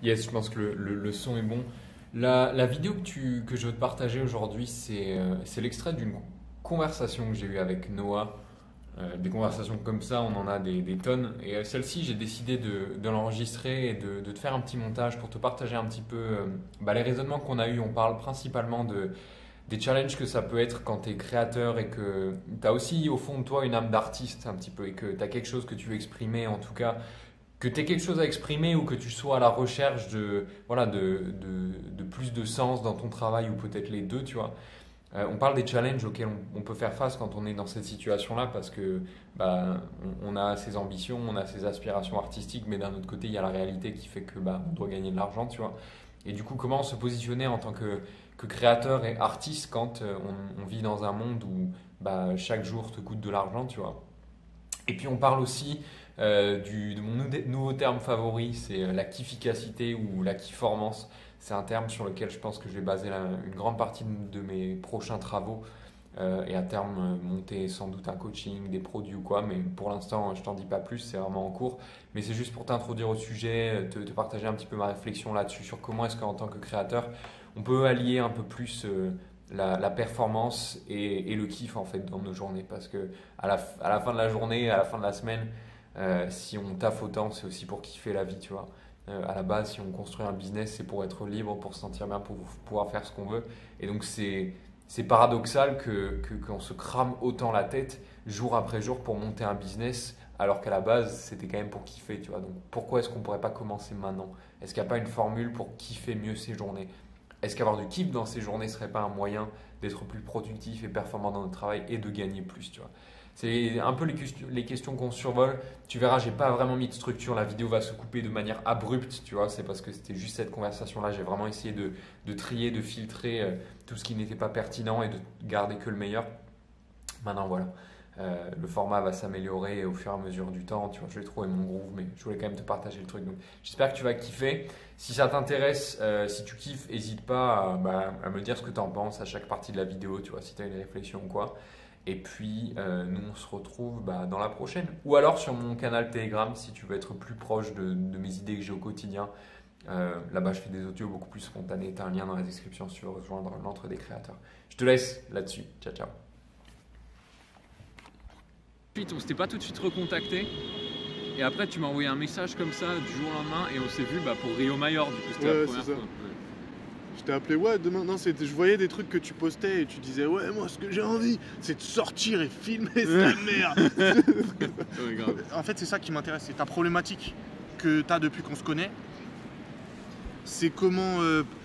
Yes, je pense que le son est bon. La vidéo que je veux te partager aujourd'hui, c'est l'extrait d'une conversation que j'ai eue avec Noah. Des conversations comme ça, on en a des tonnes. Et celle-ci, j'ai décidé de l'enregistrer et de te faire un petit montage pour te partager un petit peu les raisonnements qu'on a eus. On parle principalement des challenges que ça peut être quand tu es créateur et que tu as aussi au fond de toi une âme d'artiste un petit peu et que tu as quelque chose que tu veux exprimer, en tout cas que tu aies quelque chose à exprimer ou que tu sois à la recherche de plus de sens dans ton travail ou peut-être les deux, tu vois. On parle des challenges auxquels on peut faire face quand on est dans cette situation-là parce que on a ses ambitions, on a ses aspirations artistiques, mais d'un autre côté, il y a la réalité qui fait que on doit gagner de l'argent, tu vois. Et du coup, comment se positionner en tant que créateur et artiste quand on vit dans un monde où chaque jour te coûte de l'argent, tu vois. Et puis on parle aussi de mon nouveau terme favori, c'est la kifficacité ou la kifformance. C'est un terme sur lequel je pense que je vais baser une grande partie de mes prochains travaux et à terme monter sans doute un coaching, des produits ou quoi. Mais pour l'instant, je t'en dis pas plus, c'est vraiment en cours. Mais c'est juste pour t'introduire au sujet, te partager un petit peu ma réflexion là-dessus sur comment est-ce qu'en tant que créateur, on peut allier un peu plus la performance et le kiff en fait dans nos journées parce que à la fin de la journée, à la fin de la semaine, si on taffe autant, c'est aussi pour kiffer la vie, tu vois. À la base, si on construit un business, c'est pour être libre, pour se sentir bien, pour pouvoir faire ce qu'on veut. Et donc, c'est paradoxal qu'on se crame autant la tête jour après jour pour monter un business, alors qu'à la base, c'était quand même pour kiffer, tu vois. Donc, pourquoi est-ce qu'on ne pourrait pas commencer maintenant? Est-ce qu'il n'y a pas une formule pour kiffer mieux ses journées? Est-ce qu'avoir du kiff dans ces journées ne serait pas un moyen d'être plus productif et performant dans notre travail et de gagner plus, tu vois? C'est un peu les questions qu'on survole. Tu verras, j'ai pas vraiment mis de structure. La vidéo va se couper de manière abrupte, tu vois. C'est parce que c'était juste cette conversation-là. J'ai vraiment essayé de trier, de filtrer tout ce qui n'était pas pertinent et de garder que le meilleur. Maintenant, voilà. Le format va s'améliorer au fur et à mesure du temps. Tu vois, je vais trouver mon groove, mais je voulais quand même te partager le truc. Donc, j'espère que tu vas kiffer. Si ça t'intéresse, si tu kiffes, n'hésite pas à me dire ce que tu en penses à chaque partie de la vidéo. Tu vois, si tu as une réflexion ou quoi. Et puis, nous, on se retrouve dans la prochaine. Ou alors sur mon canal Telegram, si tu veux être plus proche de mes idées que j'ai au quotidien. Là-bas, je fais des audios beaucoup plus spontanés. Tu as un lien dans la description si tu veux rejoindre l'entre des créateurs. Je te laisse là-dessus. Ciao, ciao. On s'était pas tout de suite recontacté. Et après, tu m'as envoyé un message comme ça du jour au lendemain et on s'est vu pour Rio Mayor. Du coup, c'était la première fois. Je t'ai appelé, ouais, demain. Non, je voyais des trucs que tu postais et tu disais, ouais, moi, ce que j'ai envie, c'est de sortir et filmer cette merde. Ouais, grave. En fait, c'est ça qui m'intéresse. C'est ta problématique que tu as depuis qu'on se connaît. C'est comment.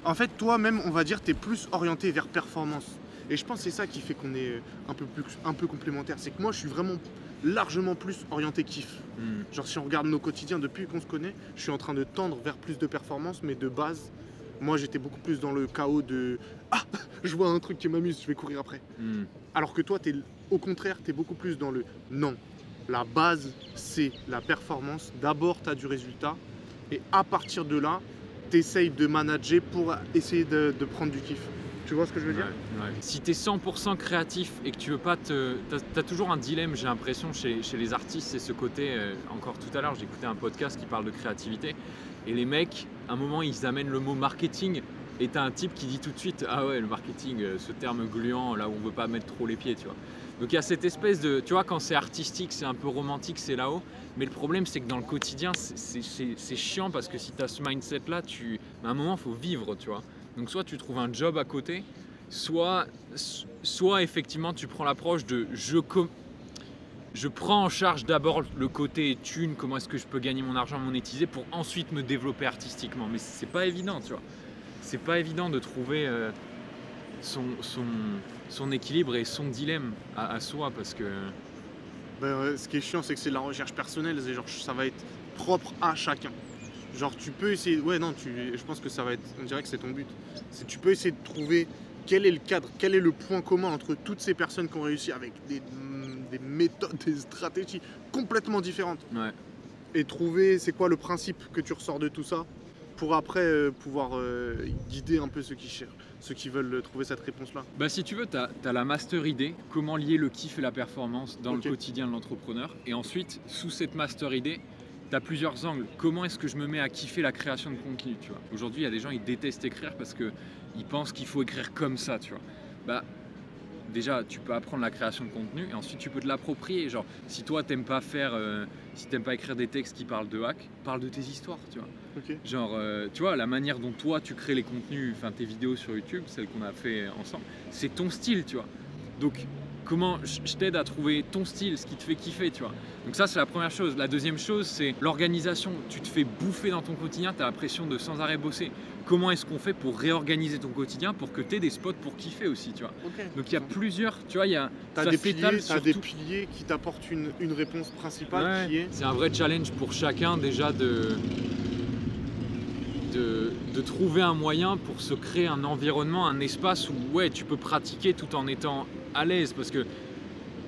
En fait, toi-même, on va dire, tu es plus orienté vers performance. Et je pense que c'est ça qui fait qu'on est un peu complémentaires. C'est que moi, je suis vraiment largement plus orienté kiff. Genre, si on regarde nos quotidiens depuis qu'on se connaît, je suis en train de tendre vers plus de performance, mais de base, moi, j'étais beaucoup plus dans le chaos de ah, je vois un truc qui m'amuse, je vais courir après. Alors que toi, au contraire, tu es beaucoup plus dans le non. La base, c'est la performance. D'abord, tu as du résultat. Et à partir de là, tu essayes de manager pour essayer de prendre du kiff. Tu vois ce que je veux dire? Ouais. Si tu es 100% créatif et que tu veux pas t'as toujours un dilemme, j'ai l'impression, chez les artistes, c'est ce côté. Encore tout à l'heure, j'écoutais un podcast qui parle de créativité. Et les mecs, à un moment, ils amènent le mot marketing. Et tu as un type qui dit tout de suite, ah ouais, le marketing, ce terme gluant, là où on veut pas mettre trop les pieds, tu vois. Donc il y a cette espèce de, tu vois, quand c'est artistique, c'est un peu romantique, c'est là-haut. Mais le problème, c'est que dans le quotidien, c'est chiant parce que si tu as ce mindset-là, à un moment, il faut vivre, tu vois. Donc soit tu trouves un job à côté, soit effectivement tu prends l'approche de je prends en charge d'abord le côté thune, comment est-ce que je peux gagner mon argent monétisé pour ensuite me développer artistiquement. Mais c'est pas évident, tu vois. C'est pas évident de trouver son équilibre et son dilemme à soi parce que. Ce qui est chiant, c'est que c'est de la recherche personnelle, et genre, ça va être propre à chacun. Genre tu peux essayer, ouais non, je pense que ça va être, on dirait que c'est ton but. Tu peux essayer de trouver quel est le cadre, quel est le point commun entre toutes ces personnes qui ont réussi avec des méthodes, des stratégies complètement différentes. Ouais. Et trouver c'est quoi le principe que tu ressors de tout ça pour après pouvoir guider un peu ceux qui cherchent, ceux qui veulent trouver cette réponse-là. Si tu veux, tu as la master idée, comment lier le kiff et la performance dans le quotidien de l'entrepreneur. Et ensuite, sous cette master idée, tu as plusieurs angles. Comment est-ce que je me mets à kiffer la création de contenu, tu vois? Aujourd'hui, il y a des gens, ils détestent écrire parce qu'ils pensent qu'il faut écrire comme ça, tu vois. Bah, déjà, tu peux apprendre la création de contenu et ensuite tu peux te l'approprier. Genre, si toi, t'aimes pas écrire des textes qui parlent de hack, parle de tes histoires, tu vois. Ok. Genre, tu vois, la manière dont toi, tu crées les contenus, enfin tes vidéos sur YouTube, celles qu'on a fait ensemble, c'est ton style, tu vois. Donc, comment je t'aide à trouver ton style, ce qui te fait kiffer, tu vois. Donc ça, c'est la première chose. La deuxième chose, c'est l'organisation. Tu te fais bouffer dans ton quotidien, tu as l'impression de sans arrêt bosser. Comment est-ce qu'on fait pour réorganiser ton quotidien pour que tu aies des spots pour kiffer aussi, tu vois. Ok. Donc il y a plusieurs, tu vois, T'as ça des s'étale piliers, sur t'as des tout. piliers qui t'apportent une réponse principale Ouais, qui est. c'est un vrai challenge pour chacun déjà de trouver un moyen pour se créer un environnement, un espace où ouais, tu peux pratiquer tout en étant à l'aise. Parce que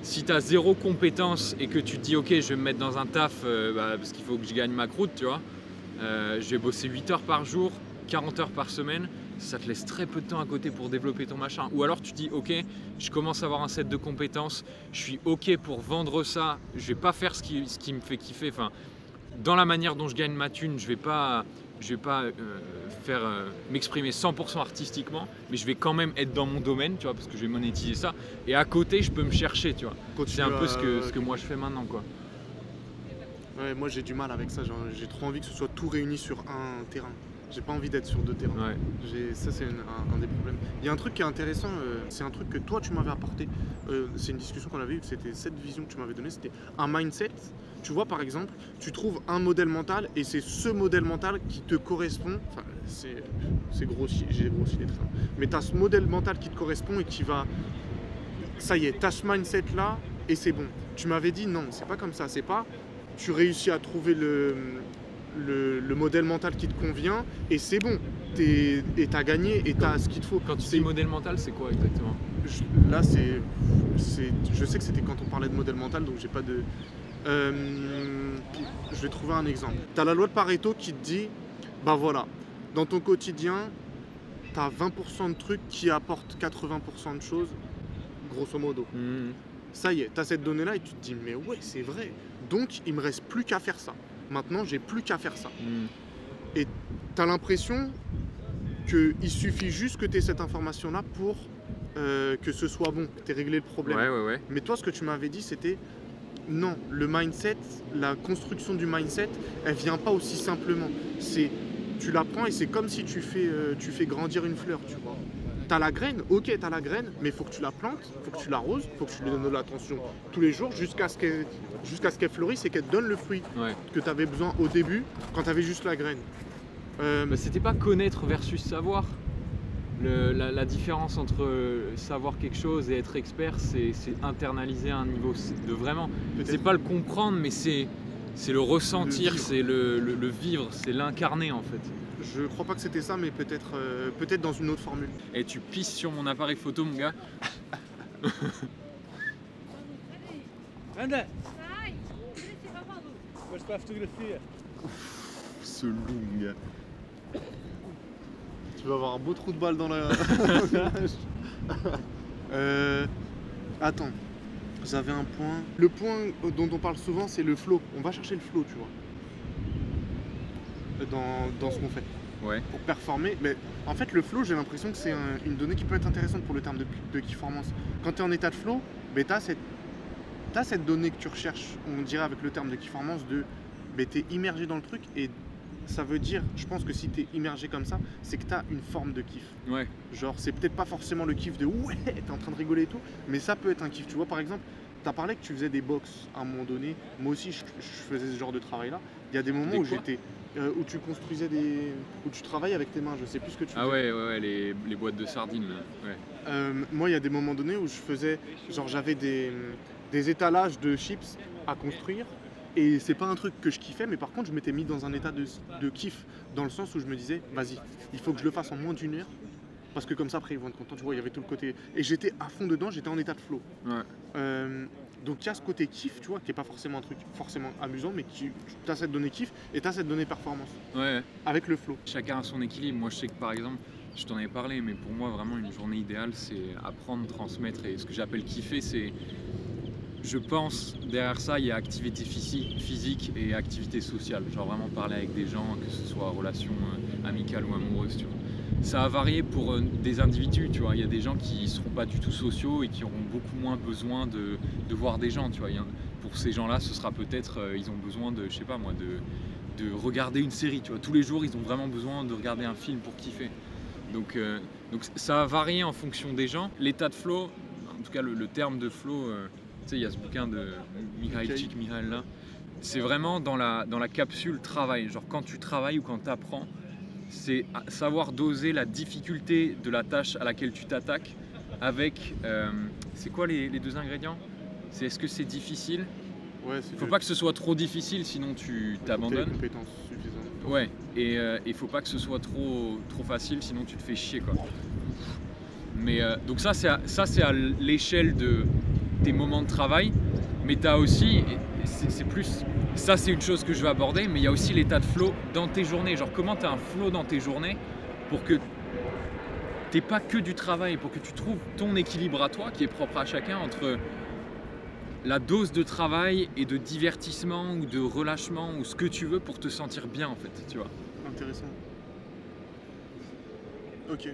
si tu as zéro compétence et que tu te dis ok, je vais me mettre dans un taf parce qu'il faut que je gagne ma croûte, tu vois, je vais bosser 8 heures par jour, 40 heures par semaine, ça te laisse très peu de temps à côté pour développer ton machin. Ou alors tu dis ok, je commence à avoir un set de compétences, je suis ok pour vendre ça, je vais pas faire ce qui me fait kiffer. Enfin, dans la manière dont je gagne ma thune, je vais pas m'exprimer 100% artistiquement, mais je vais quand même être dans mon domaine, tu vois, parce que je vais monétiser ça. Et à côté, je peux me chercher, tu vois. C'est un peu ce que moi je fais maintenant, quoi. Ouais, moi j'ai du mal avec ça. J'ai trop envie que ce soit tout réuni sur un terrain. J'ai pas envie d'être sur deux terrains. Ouais. Ça, c'est un des problèmes. Il y a un truc qui est intéressant, c'est un truc que toi tu m'avais apporté. C'est une discussion qu'on avait eue, c'était cette vision que tu m'avais donnée, c'était un mindset. Tu vois, par exemple, tu trouves un modèle mental et c'est ce modèle mental qui te correspond. Enfin, c'est grossi, j'ai grossi les traits. Mais tu as ce modèle mental qui te correspond et qui va. Ça y est, tu as ce mindset là et c'est bon. Tu m'avais dit non, c'est pas comme ça, c'est pas. Tu réussis à trouver le modèle mental qui te convient et c'est bon. Et t'as gagné et t'as ce qu'il te faut. Quand tu dis modèle mental, c'est quoi exactement? Là, je sais que c'était quand on parlait de modèle mental, donc j'ai pas de. Je vais trouver un exemple. Tu as la loi de Pareto qui te dit, bah voilà, dans ton quotidien, tu as 20% de trucs qui apportent 80% de choses, grosso modo. Ça y est, tu as cette donnée-là et tu te dis, mais ouais, c'est vrai. Donc, il me reste plus qu'à faire ça. Maintenant, j'ai plus qu'à faire ça. Et tu as l'impression qu'il suffit juste que tu aies cette information-là pour que ce soit bon, que tu aies réglé le problème. Ouais. Mais toi, ce que tu m'avais dit, c'était non, le mindset, la construction du mindset, elle vient pas aussi simplement. Tu la prends et c'est comme si tu fais grandir une fleur, tu vois. T'as la graine, ok, t'as la graine, mais il faut que tu la plantes, il faut que tu l'arroses, il faut que tu lui donnes de l'attention tous les jours jusqu'à ce qu'elle fleurisse et qu'elle te donne le fruit que tu avais besoin au début quand tu avais juste la graine. C'était pas connaître versus savoir. La différence entre savoir quelque chose et être expert, c'est internaliser à un niveau de vraiment. C'est pas le comprendre, mais c'est le ressentir, c'est le vivre, c'est l'incarner en fait. Je crois pas que c'était ça, mais peut-être dans une autre formule. Et tu pisses sur mon appareil photo, mon gars. Anda! Mas para a fotografia. Ce loup, gars. Tu vas avoir un beau trou de balle dans la. Attends, j'avais un point. Le point dont on parle souvent, c'est le flow. On va chercher le flow, tu vois. Dans ce qu'on fait. Ouais. Pour performer. Mais en fait, le flow, j'ai l'impression que c'est une donnée qui peut être intéressante pour le terme de performance. Quand tu es en état de flow, tu as cette donnée que tu recherches, on dirait avec le terme de performance, tu es immergé dans le truc et ça veut dire, je pense que si tu es immergé comme ça, c'est que tu as une forme de kiff. Ouais. Genre, c'est peut-être pas forcément le kiff de ouais, t'es en train de rigoler et tout, mais ça peut être un kiff. Tu vois, par exemple, t'as parlé que tu faisais des box à un moment donné. Moi aussi, je faisais ce genre de travail-là. Il y a des moments où où tu construisais où tu travailles avec tes mains, je sais plus ce que tu faisais. Ah ouais, les boîtes de sardines là. Ouais. Moi, il y a des moments donnés où je faisais, genre j'avais des étalages de chips à construire. Et c'est pas un truc que je kiffais, mais par contre je m'étais mis dans un état de kiff, dans le sens où je me disais, vas-y, il faut que je le fasse en moins d'1 heure, parce que comme ça après ils vont être contents, tu vois, il y avait tout le côté... Et j'étais à fond dedans, j'étais en état de flow. Ouais. Donc il y a ce côté kiff, tu vois, qui est pas forcément un truc forcément amusant, mais tu as cette donnée kiff et tu as cette donnée performance. Ouais. Avec le flow. Chacun a son équilibre. Moi je sais que par exemple, je t'en ai parlé, mais pour moi vraiment une journée idéale c'est apprendre, transmettre, et ce que j'appelle kiffer, c'est je pense derrière ça, il y a activité physique et activité sociale. Genre vraiment parler avec des gens, que ce soit relation amicale ou amoureuse, tu vois. Ça a varié pour des individus, tu vois. Il y a des gens qui ne seront pas du tout sociaux et qui auront beaucoup moins besoin de voir des gens, tu vois. Pour ces gens-là, ce sera peut-être, ils ont besoin de, je sais pas moi, de regarder une série, tu vois. Tous les jours, ils ont vraiment besoin de regarder un film pour kiffer. Donc ça a varié en fonction des gens. L'état de flow, en tout cas le terme de flow, tu sais, il y a ce bouquin de Mihaly Csikszentmihalyi là, c'est vraiment dans la capsule travail. Genre quand tu travailles ou quand tu apprends, c'est savoir doser la difficulté de la tâche à laquelle tu t'attaques avec, c'est quoi les deux ingrédients? C'est est-ce que c'est difficile? Ouais, Faut pas que ce soit trop difficile, sinon tu t'abandonnes. Compétences suffisantes. Ouais, et il faut pas que ce soit trop facile, sinon tu te fais chier quoi. Mais donc ça c'est à l'échelle de tes moments de travail, mais tu as aussi, c'est plus, ça c'est une chose que je vais aborder, mais il y a aussi l'état de flow dans tes journées. Genre comment tu as un flow dans tes journées pour que t'aies pas que du travail, pour que tu trouves ton équilibre à toi qui est propre à chacun entre la dose de travail et de divertissement ou de relâchement ou ce que tu veux pour te sentir bien en fait, tu vois. Intéressant. Ok.